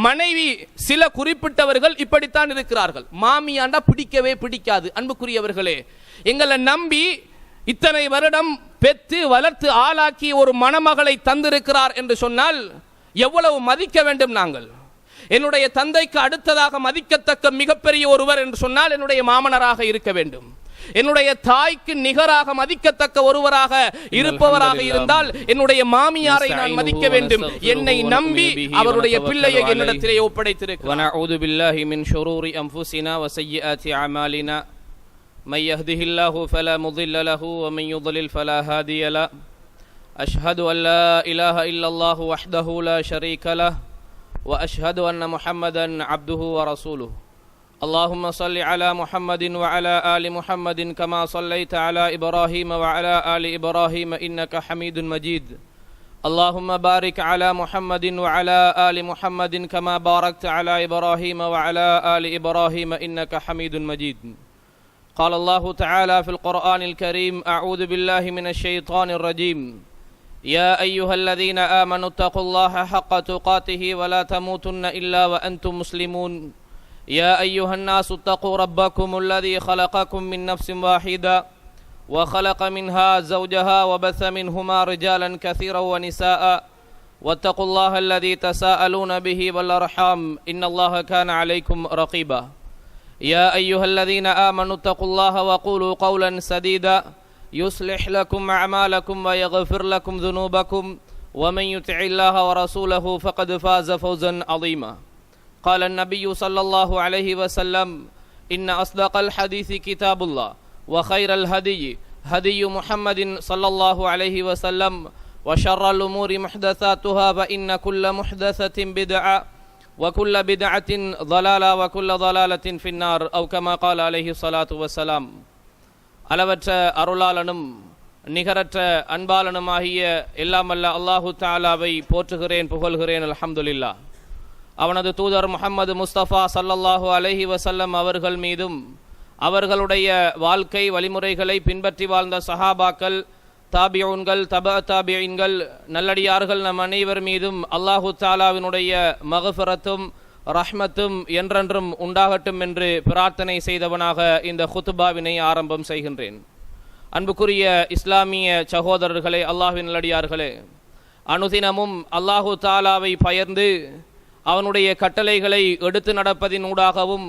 மனைவி சில குறிப்பிட்டவர்கள் இப்படித்தான் இருக்கிறார்கள். மாமியாண்டா பிடிக்கவே பிடிக்காது. அன்புக்குரியவர்களே, எங்களை நம்பி இத்தனை வருடம் பெற்று வளர்த்து ஆளாக்கி ஒரு மணமகளை தந்திருக்கிறார் என்று சொன்னால் எவ்வளவு மதிக்க வேண்டும். நாங்கள் என்னுடைய தந்தைக்கு அடுத்ததாக மதிக்கத்தக்க மிகப்பெரிய ஒருவர் என்று சொன்னால் என்னுடைய மாமனராக இருக்க வேண்டும். என்னுடைய தாய்க்கு நிகராக மதிக்கத்தக்க ஒருவராக இருப்பவராக இருந்தால் என்னுடைய மாமியாரை நான் மதிக்க வேண்டும். என்னை நம்பி அவருடைய பிள்ளையை என்னிடத்திலே ஒப்படைத்திருக்கிறார். வனஊது பில்லாஹி மின் ஷுரூரி அன்ஃபுஸினா வ ஸய்யிஆத்தி அமாலினா மை யஹ்திஹில்லாஹு ஃபலா முضில்ல லஹு வ மன் யுضலில் ஃபலா ஹாதிய லஹு அஷ்ஹது அன் லா இலாஹ இல்லல்லாஹு வஹ்தஹு லா ஷரீக லஹு வ அஷ்ஹது அன்ன முஹம்மதன் அப்துஹு வ ரசூலுஹு. اللهم صل على محمد وعلى آل محمد كما صليت على إبراهيم وعلى آل إبراهيم إنك حميد مجيد. اللهم بارك على محمد وعلى آل محمد كما باركت على إبراهيم وعلى آل إبراهيم إنك حميد مجيد. قال الله تعالى في القرآن الكريم: أعوذ بالله من الشيطان الرجيم. يا أيها الذين آمنوا اتقوا الله حق تقاته ولا تموتن إلا وأنتم مسلمون. يا أيها الناس اتقوا ربكم الذي خلقكم من نفس واحدة وخلق منها زوجها وبث منهما رجالا كثيرا ونساء واتقوا الله الذي تساءلون به والأرحام إن الله كان عليكم رقيبا. يا أيها الذين آمنوا اتقوا الله وقولوا قولا سديدا يصلح لكم أعمالكم ويغفر لكم ذنوبكم ومن يطع الله ورسوله فقد فاز فوزا عظيما. قال النبي صلى الله عليه وسلم: إن أصدق الحديث كتاب الله وخير الهدي هدي محمد صلى الله عليه وسلم وشر الأمور محدثاتها فإن كل محدثة بدعة وكل بدعة ضلالة وكل ضلالة في النار أو كما قال عليه الصلاة والسلام. அளவற்ற அருளாளனும் நிகரற்ற அன்பாளனுமாகிய எல்லாமல்ல அல்லாஹு தஆலாவை போற்றுகிறேன், புகழ்கிறேன். அல்ஹம்துலில்லாஹ். அவனது தூதர் முஹம்மது முஸ்தபா ஸல்லல்லாஹு அலைஹி வஸல்லம் அவர்கள் மீதும் அவர்களுடைய வாழ்க்கை வழிமுறைகளை பின்பற்றி வாழ்ந்த சஹாபாக்கள், தாபிஊன்கள், தபஅ தாபிஈன்கள், நல்லடியார்கள் நம் அனைவர் மீதும் அல்லாஹு தஆலாவினுடைய மக்ஃபிரத்தும் ரஹ்மத்தும் என்றென்றும் உண்டாகட்டும் என்று பிரார்த்தனை செய்தவனாக இந்த குத்பாவினை ஆரம்பம் செய்கின்றேன். அன்புக்குரிய இஸ்லாமிய சகோதரர்களே, அல்லாஹ்வின் நல்லடியார்களே, அனுதினமும் அல்லாஹு தஆலாவை பயந்து அவனுடைய கட்டளைகளை எடுத்து நடப்பதின் ஊடாகவும்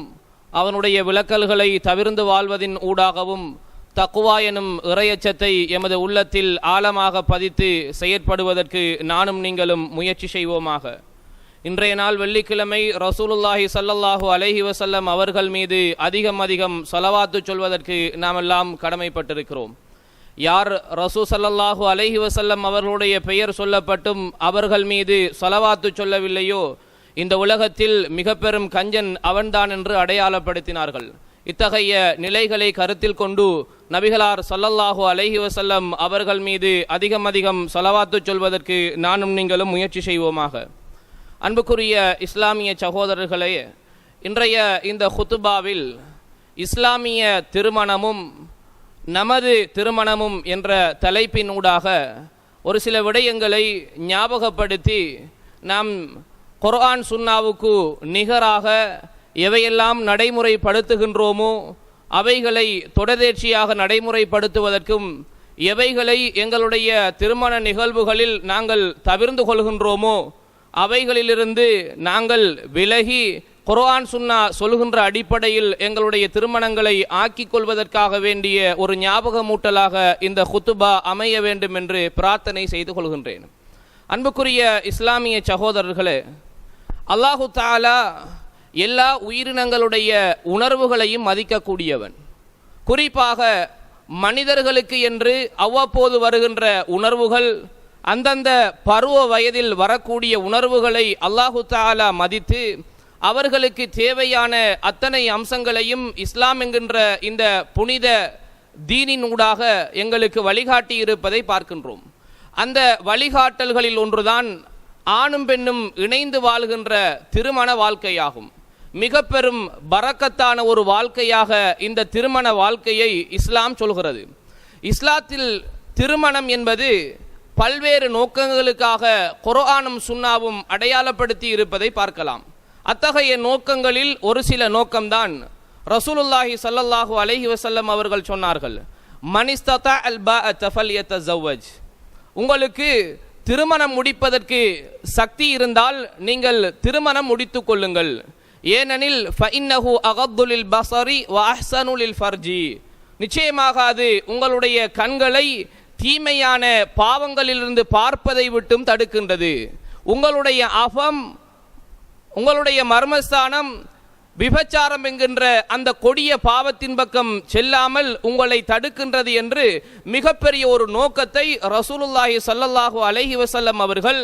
அவனுடைய விலக்கல்களை தவிர்ந்து வாழ்வதின் ஊடாகவும் தக்குவா எனும் இறையச்சத்தை எமது உள்ளத்தில் ஆழமாக பதித்து செயற்படுவதற்கு நானும் நீங்களும் முயற்சி செய்வோமாக. இன்றைய நாள் வெள்ளிக்கிழமை ரசூலுல்லாஹி ஸல்லல்லாஹு அலைஹி வஸல்லம் அவர்கள் மீது அதிகம் ஸலவாத்து சொல்வதற்கு நாமெல்லாம் கடமைப்பட்டிருக்கிறோம். யார் ரசூல் ஸல்லல்லாஹு அலைஹி வஸல்லம் அவர்களுடைய பெயர் சொல்லப்பட்டும் அவர்கள் மீது ஸலவாத்து சொல்லவில்லையோ இந்த உலகத்தில் மிக பெரும் கஞ்சன் அவன்தான் என்று அடையாளப்படுத்தினார்கள். இத்தகைய நிலைகளை கருத்தில் கொண்டு நபிகளார் ஸல்லல்லாஹு அலைஹி வஸல்லம் அவர்கள் மீது அதிகம் ஸலவாத்து சொல்வதற்கு நானும் நீங்களும் முயற்சி செய்வோமாக. அன்புக்குரிய இஸ்லாமிய சகோதரர்களே, இன்றைய இந்த குத்துபாவில் இஸ்லாமிய திருமணமும் நமது திருமணமும் என்ற தலைப்பினூடாக ஒரு சில விடயங்களை ஞாபகப்படுத்தி நாம் குர்ஆன் சுன்னாவுக்கு நிகராக எவையெல்லாம் நடைமுறைப்படுத்துகின்றோமோ அவைகளை தொடர்ச்சியாக நடைமுறைப்படுத்துவதற்கும் எவைகளை எங்களுடைய திருமண நிகழ்வுகளில் நாங்கள் தவிர்ந்து கொள்கின்றோமோ அவைகளிலிருந்து நாங்கள் விலகி குர்ஆன் சுன்னா சொல்கின்ற அடிப்படையில் எங்களுடைய திருமணங்களை ஆக்கிக் கொள்வதற்காக வேண்டிய ஒரு ஞாபகமூட்டலாக இந்த குத்துபா அமைய வேண்டும் என்று பிரார்த்தனை செய்து கொள்கின்றேன். அன்புக்குரிய இஸ்லாமிய சகோதரர்களே, அல்லாஹு தஆலா எல்லா உயிரினங்களுடைய உணர்வுகளையும் மதிக்கக்கூடியவன். குறிப்பாக மனிதர்களுக்கு என்று அவ்வப்போது வருகின்ற உணர்வுகள், அந்தந்த பருவ வயதில் வரக்கூடிய உணர்வுகளை அல்லாஹு தஆலா மதித்து அவர்களுக்கு தேவையான அத்தனை அம்சங்களையும் இஸ்லாம் என்கின்ற இந்த புனித தீனினூடாக எங்களுக்கு வழிகாட்டி இருப்பதை பார்க்கின்றோம். அந்த வழிகாட்டல்களில் ஒன்றுதான் ஆணும் பெண்ணும் இணைந்து வாழ்கின்ற திருமண வாழ்க்கையாகும். மிக பெரும் பரக்கத்தான ஒரு வாழ்க்கையாக இந்த திருமண வாழ்க்கையை இஸ்லாம் சொல்கிறது. இஸ்லாத்தில் திருமணம் என்பது பல்வேறு நோக்கங்களுக்காக குர்ஆனும் சுன்னாவும் அடையாளப்படுத்தி இருப்பதை பார்க்கலாம். அத்தகைய நோக்கங்களில் ஒரு சில நோக்கம்தான் ரசூலுல்லாஹி ஸல்லல்லாஹு அலைஹி வஸல்லம் அவர்கள் சொன்னார்கள், மனிஸ்ததா அல் பாஅத ஃபல்யதஸவ்வஜ். உங்களுக்கு திருமணம் முடிப்பதற்கு சக்தி இருந்தால் நீங்கள் திருமணம் முடித்துக் கொள்ளுங்கள். ஏனெனில் ஃபஇன்னஹு அகத்து லில் பஸரி வ அஹ்ஸனு லில் ஃபர்ஜி. நிச்சயமாக அது உங்களுடைய கண்களை தீமையான பாவங்களிலிருந்து பார்ப்பதை விட்டும் தடுக்கின்றது. உங்களுடைய அஃபம், உங்களுடைய மர்மஸ்தானம் விபச்சாரம் என்கின்ற அந்த கொடிய பாவத்தின் பக்கம் செல்லாமல் உங்களை தடுக்கின்றது என்று மிகப்பெரிய ஒரு நோக்கத்தை ரசூலுல்லாஹி ஸல்லல்லாஹு அலைஹி வஸல்லம் அவர்கள்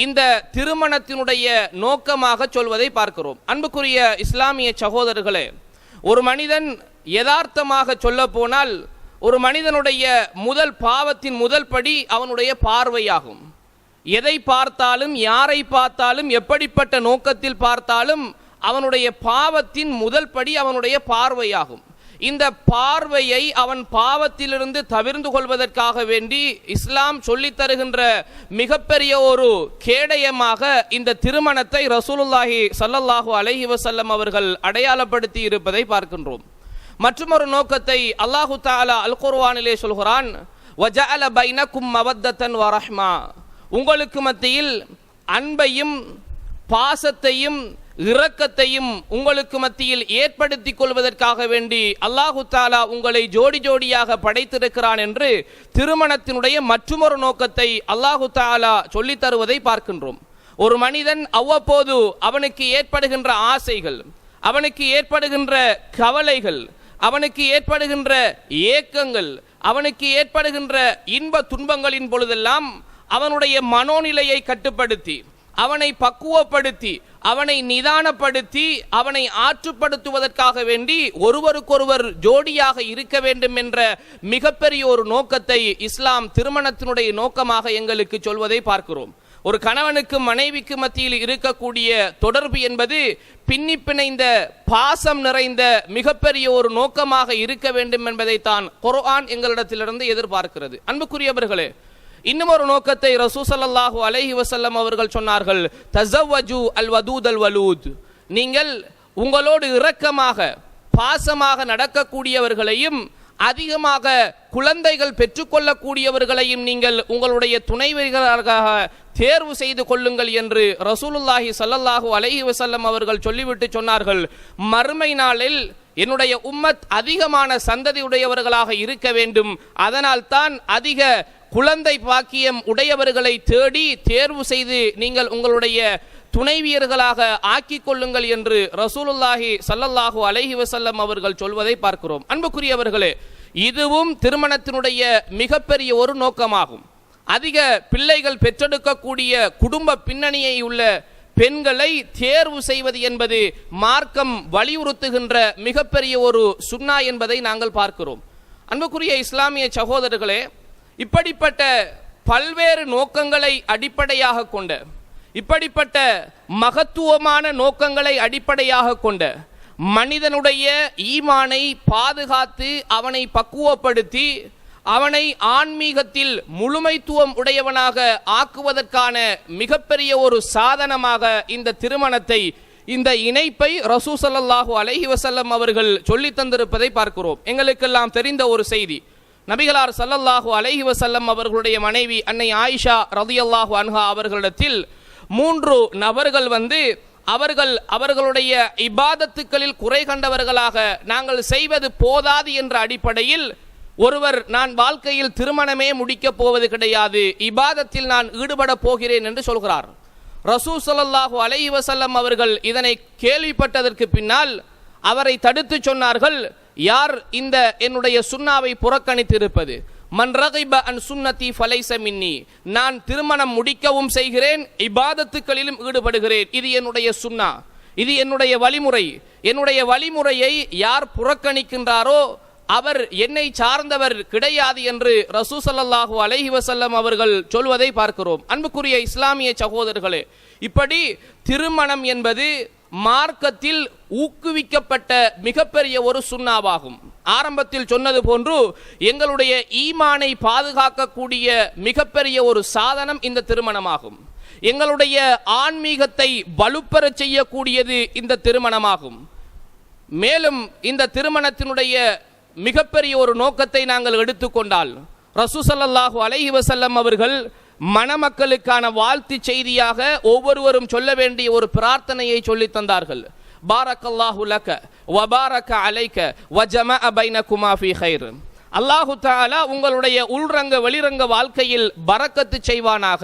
இந்த திருமணத்தினுடைய நோக்கமாக சொல்வதை பார்க்கிறோம். அன்புக்குரிய இஸ்லாமிய சகோதரர்களே, ஒரு மனிதன் யதார்த்தமாக சொல்ல போனால் ஒரு மனிதனுடைய முதல் பாவத்தின் முதல் படி அவனுடைய பார்வையாகும். எதை பார்த்தாலும், யாரை பார்த்தாலும், எப்படிப்பட்ட நோக்கத்தில் பார்த்தாலும் அவனுடைய பாவத்தின் முதல் படி அவனுடைய பார்வையாகும். இந்த பார்வையை அவன் பாவத்திலிருந்து தவிர்ந்து கொள்வதற்காக வேண்டி இஸ்லாம் சொல்லித் தருகின்ற மிகப்பெரிய ஒரு கேடயமாக இந்த திருமணத்தை ரசூலுல்லாஹி ஸல்லல்லாஹு அலைஹி வஸல்லம் அவர்கள் அடையாளப்படுத்தி இருப்பதை பார்க்கின்றோம். மற்றொரு நோக்கத்தை அல்லாஹு தஆலா அல் குர்ஆனிலே சொல்கிறான், வஜஅல பைனக்கும் மவத்தன் வ ரஹ்மா. உங்களுக்கு மத்தியில் அன்பையும் பாசத்தையும் இரக்கத்தையும் உங்களுக்கு மத்தியில் ஏற்படுத்திக் கொள்வதற்காக வேண்டி அல்லாஹு தஆலா உங்களை ஜோடி ஜோடியாக படைத்திருக்கிறான் என்று திருமணத்தினுடைய மற்றொரு நோக்கத்தை அல்லாஹு தஆலா சொல்லித் தருவதை பார்க்கின்றோம். ஒரு மனிதன் அவ்வப்போது அவனுக்கு ஏற்படுகின்ற ஆசைகள், அவனுக்கு ஏற்படுகின்ற கவலைகள், அவனுக்கு ஏற்படுகின்ற ஏக்கங்கள், அவனுக்கு ஏற்படுகின்ற இன்ப துன்பங்களின் பொழுதெல்லாம் அவனுடைய மனோநிலையை கட்டுப்படுத்தி, அவனை பக்குவப்படுத்தி, அவனை நிதானப்படுத்தி, அவனை ஆற்றுப்படுத்துவதற்காக வேண்டி ஒருவருக்கொருவர் ஜோடியாக இருக்க வேண்டும் என்ற மிகப்பெரிய ஒரு நோக்கத்தை இஸ்லாம் திருமணத்தினுடைய நோக்கமாக எங்களுக்கு சொல்வதை பார்க்கிறோம். ஒரு கணவனுக்கு மனைவிக்கு மத்தியில் இருக்கக்கூடிய தொடர்பு என்பது பின்னி பிணைந்த பாசம் நிறைந்த மிகப்பெரிய ஒரு நோக்கமாக இருக்க வேண்டும் என்பதை தான் குர்ஆன் எங்களிடத்திலிருந்து எதிர்பார்க்கிறது. அன்புக்குரியவர்களே, இன்னும் ஒரு நோக்கத்தை ரசூல் ஸல்லல்லாஹு அலைஹி வஸல்லம் அவர்கள் சொன்னார்கள், தஸவ்வஜு அல் வதூத் அல் வலூத். நீங்கள் உங்களோடு இரக்கமாக பாசமாக நடக்கக்கூடியவர்களையும் அதிகமாக குழந்தைகள் பெற்றுக்கொள்ளக்கூடியவர்களையும் நீங்கள் உங்களுடைய துணைவியர்களாக தேர்வு செய்து கொள்ளுங்கள் என்று ரசூலுல்லாஹி ஸல்லல்லாஹு அலைஹி வஸல்லம் அவர்கள் சொல்லிவிட்டு சொன்னார்கள், மறுமை நாளில் என்னுடைய உம்மத் அதிகமான சந்ததியுடையவர்களாக இருக்க வேண்டும், அதனால் தான் அதிக குழந்தை பாக்கியம் உடையவர்களை தேடி தேர்வு செய்து நீங்கள் உங்களுடைய துணைவியர்களாக ஆக்கிக் கொள்ளுங்கள் என்று ரசூலுல்லாஹி ஸல்லல்லாஹு அலைஹி வஸல்லம் அவர்கள் சொல்வதை பார்க்கிறோம். அன்புக்குரியவர்களே, இதுவும் திருமணத்தினுடைய மிகப்பெரிய ஒரு நோக்கமாகும். அதிக பிள்ளைகள் பெற்றெடுக்கக்கூடிய குடும்ப பின்னணியை உள்ள பெண்களை தேர்வு செய்வது என்பது மார்க்கம் வலியுறுத்துகின்ற மிகப்பெரிய ஒரு சுன்னா என்பதை நாங்கள் பார்க்கிறோம். அன்புக்குரிய இஸ்லாமிய சகோதரர்களே, இப்படிப்பட்ட பல்வேறு நோக்கங்களை அடிப்படையாக கொண்ட, இப்படிப்பட்ட மகத்துவமான நோக்கங்களை அடிப்படையாக கொண்ட மனிதனுடைய ஈமானை பாதுகாத்து அவனை பக்குவப்படுத்தி அவனை ஆன்மீகத்தில் முழுமைத்துவம் உடையவனாக ஆக்குவதற்கான மிகப்பெரிய ஒரு சாதனமாக இந்த திருமணத்தை, இந்த இணைப்பை ரசூல் ஸல்லல்லாஹு அலைஹி வஸல்லம் அவர்கள் சொல்லித் தந்திருப்பதை பார்க்கிறோம். எங்களுக்கெல்லாம் தெரிந்த ஒரு செய்தி, நபிகளார் ஸல்லல்லாஹு அலைஹி வஸல்லம் அவர்களுடைய மனைவி அன்னை ஆயிஷா ரலியல்லாஹு அன்ஹா அவர்களிடத்தில் 3 நபர்கள் வந்து அவர்களுடைய இபாதத்துக்களில் குறை கண்டவர்களாக, நாங்கள் செய்வது போதாது என்ற அடிப்படையில், ஒருவர் நான் வாழ்க்கையில் திருமணமே முடிக்கப் போவது கிடையாது, இபாதத்தில் நான் ஈடுபட போகிறேன் என்று சொல்கிறார். ரசூல் ஸல்லல்லாஹு அலைஹி வஸல்லம் அவர்கள் இதனை கேள்விப்பட்டதற்கு பின்னால் அவரை தடுத்து சொன்னார்கள், யார் இந்த என்னுடைய சுன்னாவை புறக்கணித்திருப்பது? மன் ரகிப அன் சுன்னதி ஃபலைஸ மின்னி. நான் திருமணம் முடிக்கவும் செய்கிறேன், இபாதத்துக்களிலும் ஈடுபடுகிறேன், இது என்னுடைய சுன்னா, இது என்னுடைய வழிமுறை. என்னுடைய வழிமுறையை யார் புறக்கணிக்கின்றாரோ அவர் என்னை சார்ந்தவர் கிடையாது என்று ரசூல் ஸல்லல்லாஹு அலைஹி வஸல்லம் அவர்கள் சொல்வதை பார்க்கிறோம். அன்புக்குரிய இஸ்லாமிய சகோதரர்களே, இப்படி திருமணம் என்பது மார்க்கத்தில் ஊக்குவிக்கப்பட்ட மிகப்பெரிய ஒரு சுன்னாவாகும். ஆரம்பத்தில் சொன்னது போன்று எங்களுடைய ஈமானை பாதுகாக்கக்கூடிய மிகப்பெரிய ஒரு சாதனம் இந்த திருமணமாகும். எங்களுடைய ஆன்மீகத்தை வலுப்பெறச் செய்யக்கூடியது இந்த திருமணமாகும். மேலும் இந்த திருமணத்தினுடைய மிகப்பெரிய ஒரு நோக்கத்தை நாங்கள் எடுத்துக்கொண்டால், ரசூல் ஸல்லல்லாஹு அலைஹி வஸல்லம் அவர்கள் மணமக்களுக்கான வாழ்த்து செய்தியாக ஒவ்வொருவரும் சொல்ல வேண்டிய ஒரு பிரார்த்தனையை சொல்லி தந்தார்கள். பாரக்கல்லாஹு லக வ பாரக அலைக வ ஜமஅ பைனகுமா ஃபீ கைர். அல்லாஹு தஆலா உங்களுடைய உள்ரங்க வெளிரங்க வாழ்க்கையில் பரக்கத்து செய்வானாக,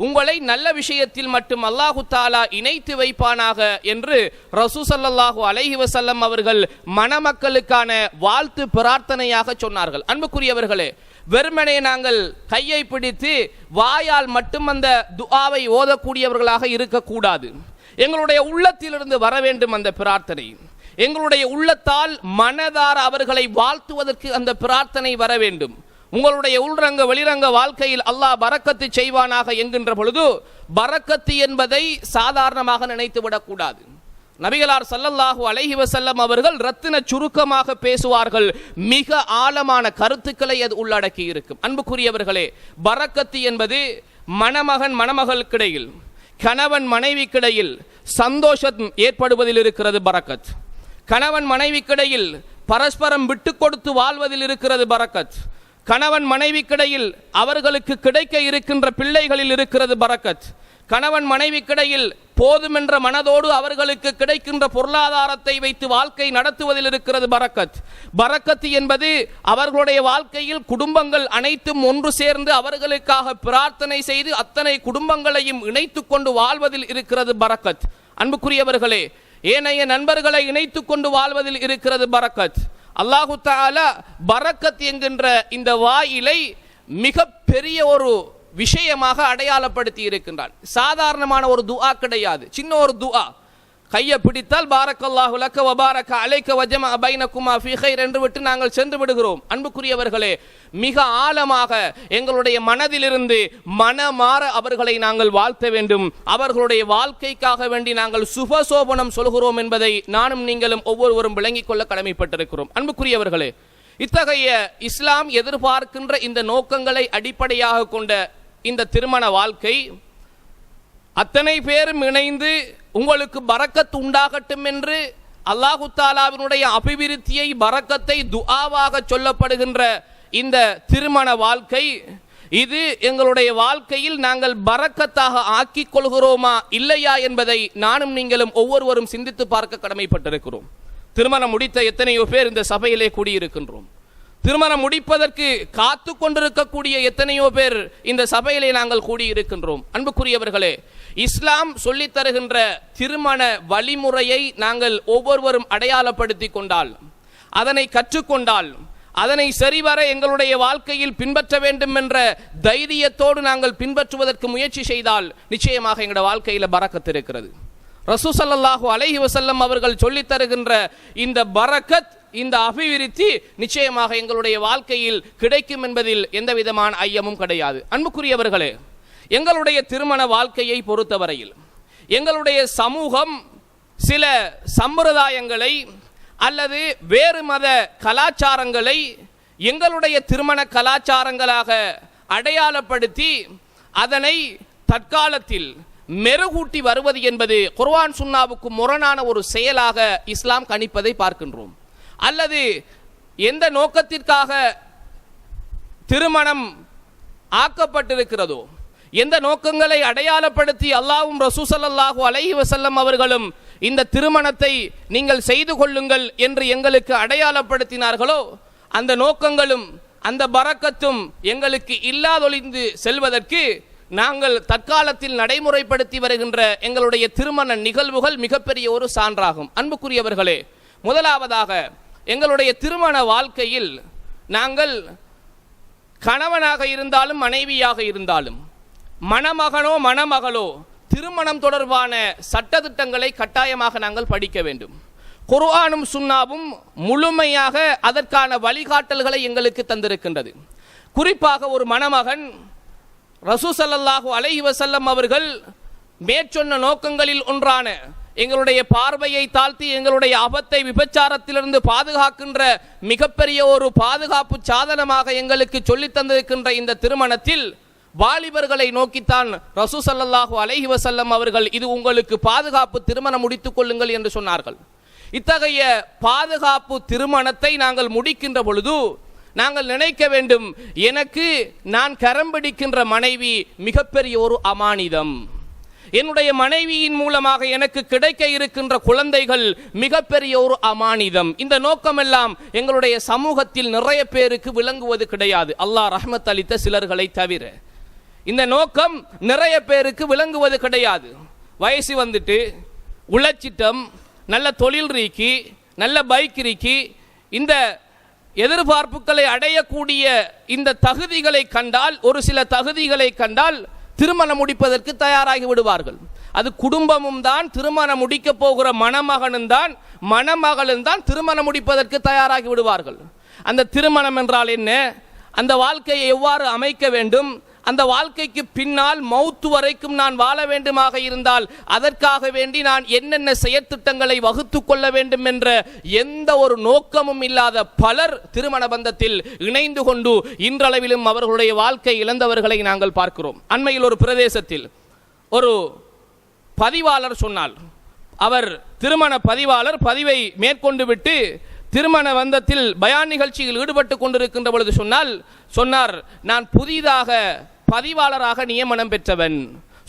உங்களை நல்ல விஷயத்தில் மட்டும் அல்லாஹு தஆலா இணைத்து வைப்பானாக என்று ரசூல் ஸல்லல்லாஹு அலைஹி வஸல்லம் அவர்கள் மணமக்களுக்கான வாழ்த்து பிரார்த்தனையாக சொன்னார்கள். அன்புக்குரியவர்களே, வெறுமனே நாங்கள் கையை பிடித்து வாயால் மட்டும் அந்த துஆவை ஓதக்கூடியவர்களாக இருக்கக்கூடாது. எங்களுடைய உள்ளத்திலிருந்து வர வேண்டும் அந்த பிரார்த்தனை. எங்களுடைய உள்ளத்தால் மனதார அவர்களை வாழ்த்துவதற்கு அந்த பிரார்த்தனை வர வேண்டும். உங்களுடைய உள்ரங்க வெளிரங்க வாழ்க்கையில் அல்லாஹ் பரக்கத்து செய்வானாக என்கின்ற பொழுது, பரக்கத்து என்பதை சாதாரணமாக நினைத்து விடக்கூடாது. நபிகளார் ஸல்லல்லாஹு அலைஹி வஸல்லம் அவர்கள் ரத்தின சுருக்கமாக பேசுவார்கள். மிக ஆழமான கருத்துக்களை அது உள்ளடக்கி இருக்கும். அன்புக்குரியவர்களே, பரக்கத்து என்பது மணமகன் மணமகளுக்கிடையில், கணவன் மனைவிக்கிடையில் சந்தோஷம் ஏற்படுவதில் இருக்கிறது பரக்கத். கணவன் மனைவிக்கிடையில் பரஸ்பரம் விட்டு கொடுத்து வாழ்வதில் இருக்கிறது பரக்கத். கணவன் மனைவிக்கிடையில் அவர்களுக்கு கிடைக்க இருக்கின்ற பிள்ளைகளில் இருக்கிறது பரக்கத். கணவன் மனைவிக்கிடையில் போதுமென்ற மனதோடு அவர்களுக்கு கிடைக்கின்ற பொருளாதாரத்தை வைத்து வாழ்க்கை நடத்துவதில் இருக்கிறது பரக்கத். பரக்கத்து என்பது அவர்களுடைய வாழ்க்கையில் குடும்பங்கள் அனைத்தும் ஒன்று சேர்ந்து அவர்களுக்காக பிரார்த்தனை செய்து அத்தனை குடும்பங்களையும் இணைத்து கொண்டு வாழ்வதில் இருக்கிறது பரக்கத். அன்புக்குரியவர்களே, ஏனைய நண்பர்களை இணைத்து கொண்டு வாழ்வதில் இருக்கிறது பரக்கத். அல்லாஹு தஆலா பரக்கத் என்கின்ற இந்த வாயிலை மிக பெரிய ஒரு விஷயமாக அடையாளப்படுத்தி இருக்கின்றான். சாதாரணமான ஒரு துஆ கிடையாது, சின்ன ஒரு துஆ. கையை பிடித்தால் பாரக்கல்லாஹு லக வ பாரக அலைக வ ஜமஅ பைனகுமா ஃபீ கைர் என்று விட்டு நாங்கள் சென்று விடுகிறோம். அன்புக்குரியவர்களே, மிக ஆழமாக எங்களுடைய மனதிலிருந்து மனமாற அவர்களை நாங்கள் வாழ்த்த வேண்டும். அவர்களுடைய வாழ்க்கைக்காக வேண்டி நாங்கள் சுபசோபனம் சொல்கிறோம் என்பதை நானும் நீங்களும் ஒவ்வொருவரும் விளங்கிக் கொள்ள கடமைப்பட்டிருக்கிறோம். அன்புக்குரியவர்களே, இத்தகைய இஸ்லாம் எதிர்பார்க்கின்ற இந்த நோக்கங்களை அடிப்படையாக கொண்ட இந்த திருமண வாழ்க்கை, அத்தனை பேரும் இணைந்து உங்களுக்கு பரக்கத் உண்டாகட்டும் என்று அல்லாஹு தஆலாவினுடைய அபிவிருத்தியை பரக்கத்தை துஆவாக சொல்லப்படுகின்ற இந்த திருமண வாழ்க்கை, இது எங்களுடைய வாழ்க்கையில் நாங்கள் பரக்கத்தாக ஆக்கிக் கொள்கிறோமா இல்லையா என்பதை நானும் நீங்களும் ஒவ்வொருவரும் சிந்தித்து பார்க்க கடமைப்பட்டிருக்கிறோம். திருமணம் முடித்த எத்தனையோ பேர் இந்த சபையிலே கூடியிருக்கின்றோம். திருமணம் முடிப்பதற்கு காத்து கொண்டிருக்கக்கூடிய எத்தனையோ பேர் இந்த சபையிலே நாங்கள் கூடியிருக்கின்றோம். அன்புக்குரியவர்களே, இஸ்லாம் சொல்லித் தருகின்ற திருமண வழிமுறையை நாங்கள் ஒவ்வொருவரும் அடையாளப்படுத்தி கொண்டால், அதனை கற்றுக்கொண்டால், அதனை சரிவர எங்களுடைய வாழ்க்கையில் பின்பற்ற வேண்டும் என்ற தைரியத்தோடு நாங்கள் பின்பற்றுவதற்கு முயற்சி செய்தால் நிச்சயமாக எங்களுடைய வாழ்க்கையில் பரக்கத் இருக்கிறது. ரசூல் ஸல்லல்லாஹு அலைஹி வஸல்லம் அவர்கள் சொல்லித் தருகின்ற இந்த பரக்கத், இந்த அபிவிருத்தி நிச்சயமாக எங்களுடைய வாழ்க்கையில் கிடைக்கும் என்பதில் எந்த விதமான ஐயமும் கிடையாது. அன்புக்குரியவர்களே, எங்களுடைய திருமண வாழ்க்கையை பொறுத்தவரையில் எங்களுடைய சமூகம் சில சம்பிரதாயங்களை அல்லது வேறு மத கலாச்சாரங்களை எங்களுடைய திருமண கலாச்சாரங்களாக அடையாளப்படுத்தி அதனை தற்காலத்தில் மெருகூட்டி வருவது என்பது குர்ஆன் சுன்னாவுக்கு முரணான ஒரு செயலாக இஸ்லாம் கணிப்பதை பார்க்கின்றோம். அல்லது எந்த நோக்கத்திற்காக திருமணம் ஆக்கப்பட்டிருக்கிறதோ, எந்த நோக்கங்களை அடையாளப்படுத்தி அல்லாஹ்வும் ரசூல் ஸல்லல்லாஹு அலைஹி வஸல்லம் அவர்களும் இந்த திருமணத்தை நீங்கள் செய்து கொள்ளுங்கள் என்று எங்களுக்கு அடையாளப்படுத்தினார்களோ, அந்த நோக்கங்களும் அந்த பரக்கத்தும் எங்களுக்கு இல்லாதொழிந்து செல்வதற்கு நாங்கள் தற்காலத்தில் நடைமுறைப்படுத்தி வருகின்ற எங்களுடைய திருமண நிகழ்வுகள் மிகப்பெரிய ஒரு சான்றாகும். அன்புக்குரியவர்களே, முதலாவதாக எங்களுடைய திருமண வாழ்க்கையில் நாங்கள் கணவனாக இருந்தாலும் மனைவியாக இருந்தாலும், மணமகனோ மணமகளோ, திருமணம் தொடர்பான சட்டதிட்டங்களை கட்டாயமாக நாங்கள் படிக்க வேண்டும். குர்ஆனும் சுன்னாவும் முழுமையாக அதற்கான வழிகாட்டல்களை எங்களுக்கு தந்திருக்கின்றது. குறிப்பாக ஒரு மணமகன் ரசூல் ஸல்லல்லாஹு அலைஹி வஸல்லம் அவர்கள் மேற்சொன்ன நோக்கங்களில் ஒன்றான எங்களுடைய பார்வையை தாழ்த்தி எங்களுடைய அபத்தை விபச்சாரத்திலிருந்து பாதுகாக்கின்ற மிகப்பெரிய ஒரு பாதுகாப்பு சாதனமாக எங்களுக்கு சொல்லித் தந்திருக்கின்ற இந்த திருமணத்தில் வாலிபர்களை நோக்கித்தான் ரசூல் ஸல்லல்லாஹு அலைஹி வஸல்லம் அவர்கள் இது உங்களுக்கு பாதுகாப்பு திருமணம் முடித்துக் கொள்ளுங்கள் என்று சொன்னார்கள். இத்தகைய பாதுகாப்பு திருமணத்தை நாங்கள் முடிக்கின்ற பொழுது நாங்கள் நினைக்க வேண்டும், எனக்கு நான் கரம் பிடிக்கின்ற மனைவி மிகப்பெரிய ஒரு அமானிதம், என்னுடைய மனைவியின் மூலமாக எனக்கு கிடைக்க இருக்கின்ற குழந்தைகள் மிகப்பெரிய ஒரு அமானிதம். இந்த நோக்கமெல்லாம் எங்களுடைய சமூகத்தில் நிறைய பேருக்கு விளங்குவது கிடையாது, அல்லாஹ் ரஹ்மத் அளித்த சிலர்களை தவிர. இந்த நோக்கம் நிறைய பேருக்கு விளங்குவது கிடையாது. வயசு வந்துட்டு உழைச்சிட்டம், நல்ல தொழில் ரீக்கி, நல்ல பைக் ரீக்கி, இந்த எதிர்பார்ப்புகளை அடையக்கூடிய இந்த தகுதிகளை கண்டால், ஒரு சில தகுதிகளை கண்டால் திருமணம் முடிப்பதற்கு தயாராகி விடுவார்கள். அது குடும்பமும் தான், திருமணம் முடிக்க போகிற மணமகனும் தான், மணமகளும் தான் திருமணம் முடிப்பதற்கு தயாராகி விடுவார்கள். அந்த திருமணம் என்றால் என்ன, அந்த வாழ்க்கையை எவ்வாறு அமைக்க வேண்டும், அந்த வாழ்க்கைக்கு பின்னால் மௌத்து வரைக்கும் நான் வாழ வேண்டுமாக இருந்தால் அதற்காக வேண்டி நான் என்னென்ன செயற்திட்டங்களை வகுத்து கொள்ள வேண்டும் என்ற எந்த ஒரு நோக்கமும் இல்லாத பலர் திருமண பந்தத்தில் இணைந்து கொண்டு இன்றளவிலும் அவர்களுடைய வாழ்க்கை இழந்தவர்களை நாங்கள் பார்க்கிறோம். அண்மையில் ஒரு பிரதேசத்தில் ஒரு பதிவாளர் சொன்னார், அவர் திருமண பதிவாளர் பதிவை மேற்கொண்டு விட்டு திருமண பந்தத்தில் பயான் நிகழ்ச்சியில் ஈடுபட்டு கொண்டிருக்கின்ற பொழுது சொன்னார், நான் புதிதாக பதிவாளராக நியமனம் பெற்றவன்,